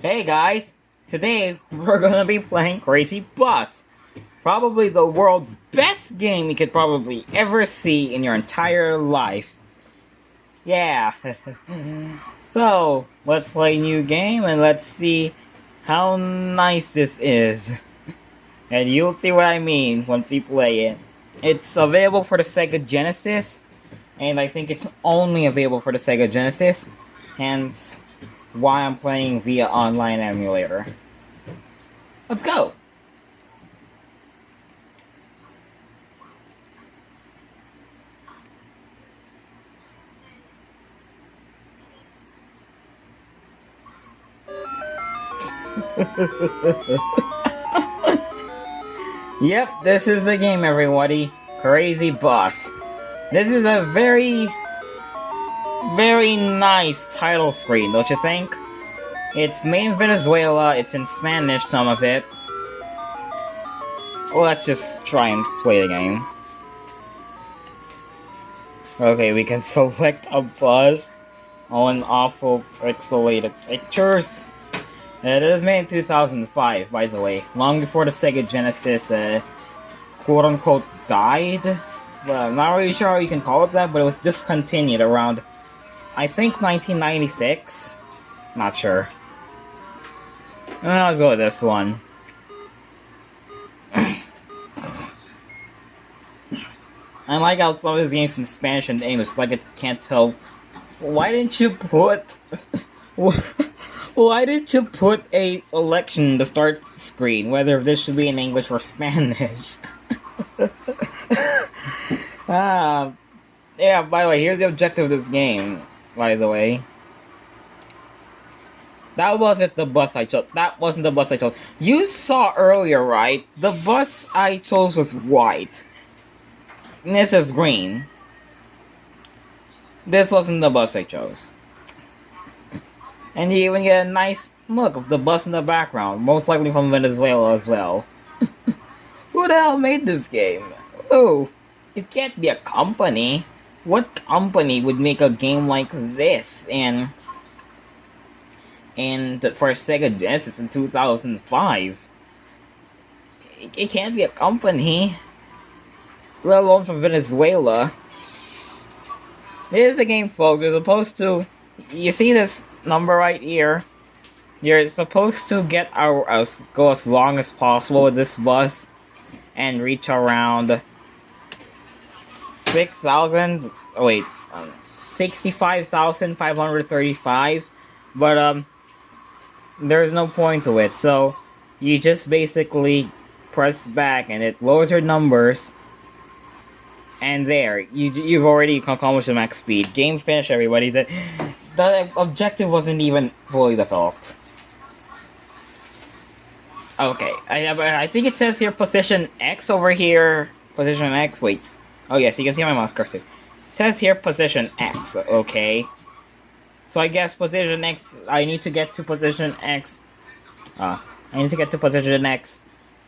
Hey guys, today we're gonna be playing CRAZYBUS. Probably the world's best game you could probably ever see in your entire life. Yeah. So, let's play a new game and let's see how nice this is. And you'll see what I mean once we play it. It's available for the Sega Genesis, and I think it's only available for the Sega Genesis, hence why I'm playing via online emulator. Let's go! Yep, this is the game, everybody. CRAZYBUS. This is a very nice title screen, don't you think? It's made in Venezuela, it's in Spanish, some of it. Let's just try and play the game. Okay, we can select a bus on awful pixelated pictures. It is made in 2005, by the way. Long before the Sega Genesis, quote-unquote, died. Well, I'm not really sure how you can call it that, but it was discontinued around, I think, 1996? Not sure. Let's go with this one. I like how some of these games in Spanish and English, like I can't tell. Why didn't you put... Why didn't you put a selection in the start screen, whether this should be in English or Spanish? Yeah, by the way, here's the objective of this game, by the way. That wasn't the bus I chose. That wasn't the bus I chose. You saw earlier, right? The bus I chose was white. And this is green. This wasn't the bus I chose. And you even get a nice look of the bus in the background, most likely from Venezuela as well. Who the hell made this game? Oh, it can't be a company. What company would make a game like this for Sega Genesis in 2005? It can't be a company, let alone from Venezuela. This is a game, folks. You're supposed to, you see this number right here? You're supposed to get go as long as possible with this bus and reach around 65,535, but there's no point to it, so you just basically press back and it lowers your numbers, and there, you've already accomplished the max speed. Game finished, everybody. The objective wasn't even fully developed. Okay, I think it says here position X over here. Position X, wait. Oh yes, you can see my mouse cursor. It says here position X, okay. So I guess position X, I need to get to position X. I need to get to position X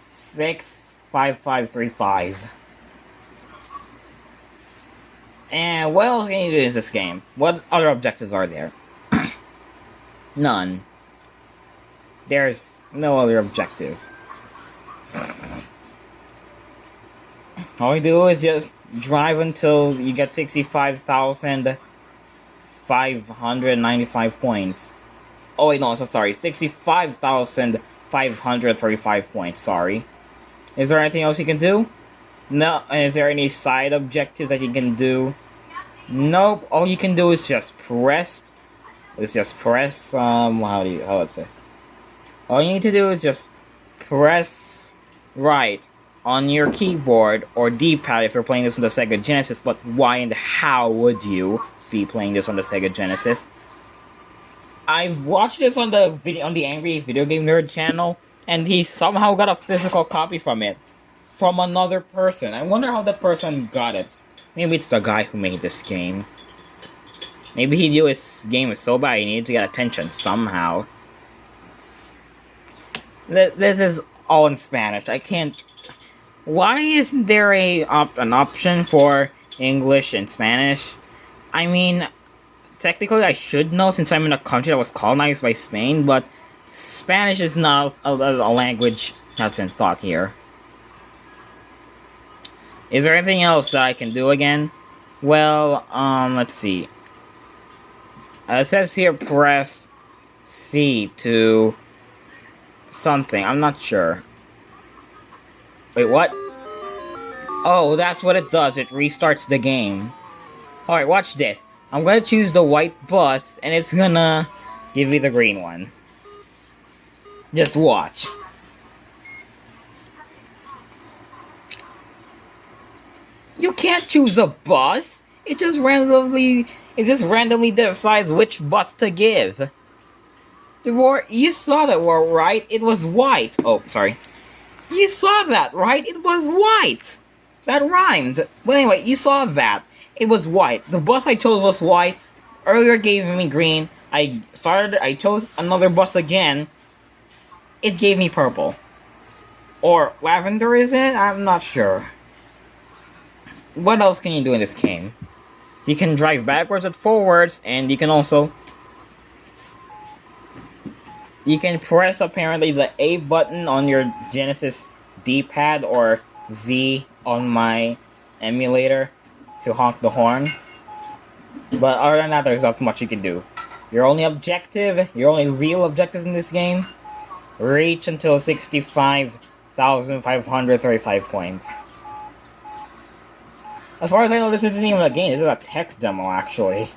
65535. And what else can you do in this game? What other objectives are there? None. There's no other objective. All you do is just drive until you get 65,595 points. Oh wait, no, so sorry. 65,535 points, sorry. Is there anything else you can do? No. Is there any side objectives that you can do? Nope. All you can do is just press. How is this? All you need to do is just press right on your keyboard or D-pad if you're playing this on the Sega Genesis. But why and how would you be playing this on the Sega Genesis? I've watched this on the Angry Video Game Nerd channel, and he somehow got a physical copy from it. From another person. I wonder how that person got it. Maybe it's the guy who made this game. Maybe he knew his game was so bad he needed to get attention somehow. This is all in Spanish. I can't... Why isn't there an option for English and Spanish? I mean, technically I should know since I'm in a country that was colonized by Spain, but Spanish is not a language that's in thought here. Is there anything else that I can do again? Well, let's see. It says here press C to something. I'm not sure. Wait, what? Oh, that's what it does. It restarts the game. Alright, watch this. I'm gonna choose the white bus, and it's gonna give me the green one. Just watch. You can't choose a bus. It just randomly decides which bus to give. You saw that, right? It was white. Oh, sorry. You saw that, right? It was white. That rhymed. But anyway, you saw that. It was white. The bus I chose was white. Earlier gave me green. I chose another bus again. It gave me purple. Or lavender, is it? I'm not sure. What else can you do in this game? You can drive backwards and forwards, and you can also... You can press, apparently, the A button on your Genesis D-pad, or Z on my emulator, to honk the horn. But other than that, there's not much you can do. Your only real objectives in this game, reach until 65,535 points. As far as I know, this isn't even a game, this is a tech demo, actually.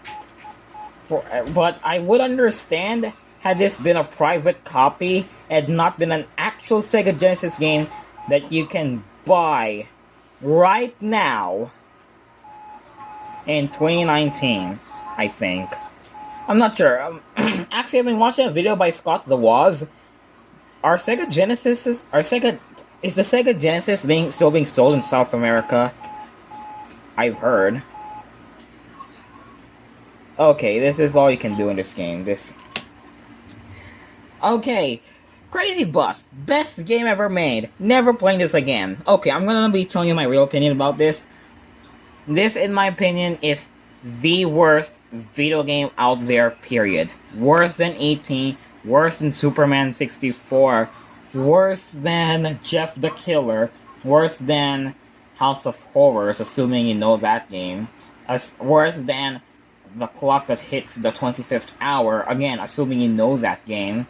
But I would understand had this been a private copy and not been an actual Sega Genesis game that you can buy right now in 2019, I think. I'm not sure. Actually, I've been watching a video by Scott the Woz. Is the Sega Genesis still being sold in South America? I've heard. Okay, this is all you can do in this game. Okay, CRAZYBUS, best game ever made. Never playing this again. Okay, I'm gonna be telling you my real opinion about this. This, in my opinion, is the worst video game out there, period. Worse than 18, worse than Superman 64, worse than Jeff the Killer, worse than House of Horrors, assuming you know that game. Worse than The Clock That Hits the 25th Hour, again, assuming you know that game.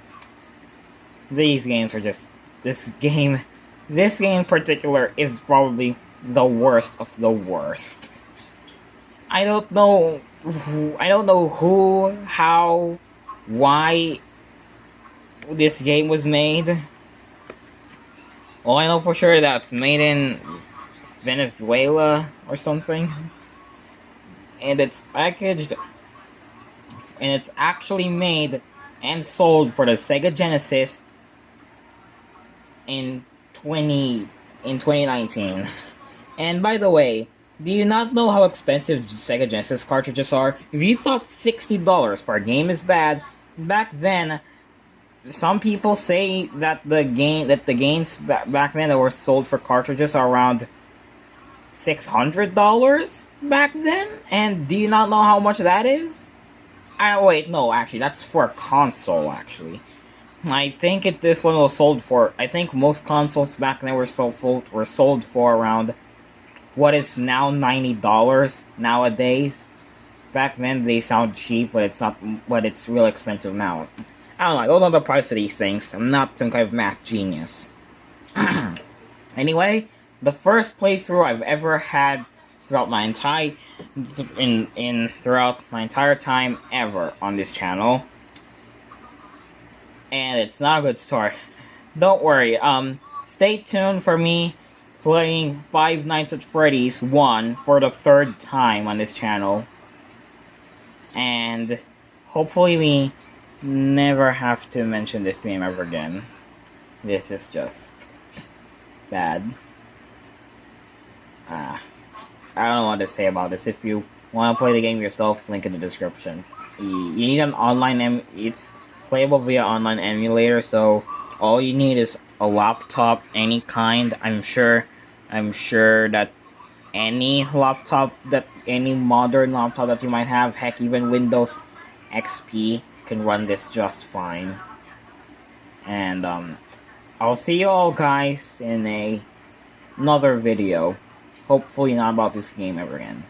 These games are just... This game in particular is probably the worst of the worst. I don't know who, how, why this game was made. Well, I know for sure that it's made in Venezuela or something. And it's packaged, and it's actually made and sold for the Sega Genesis in 2019. And by the way, do you not know how expensive Sega Genesis cartridges are? If you thought $60 for a game is bad, back then, some people say that the games back then that were sold for cartridges are around $600 back then. And do you not know how much that is? Wait, no, actually, that's for a console, actually. I think this one was sold for... I think most consoles back then were sold for around what is now $90 nowadays. Back then they sound cheap, but it's not. But it's real expensive now. I don't know. I don't know the price of these things. I'm not some kind of math genius. Anyway, the first playthrough I've ever had throughout my entire time ever on this channel. And it's not a good start. Don't worry, stay tuned for me playing Five Nights at Freddy's 1 for the third time on this channel. And hopefully we never have to mention this game ever again. This is just bad. I don't know what to say about this. If you want to play the game yourself, link in the description. You need an online it's playable via online emulator, so all you need is a laptop, any kind. I'm sure that any modern laptop that you might have, heck, even Windows XP can run this just fine. And I'll see you all guys in another video. Hopefully not about this game ever again.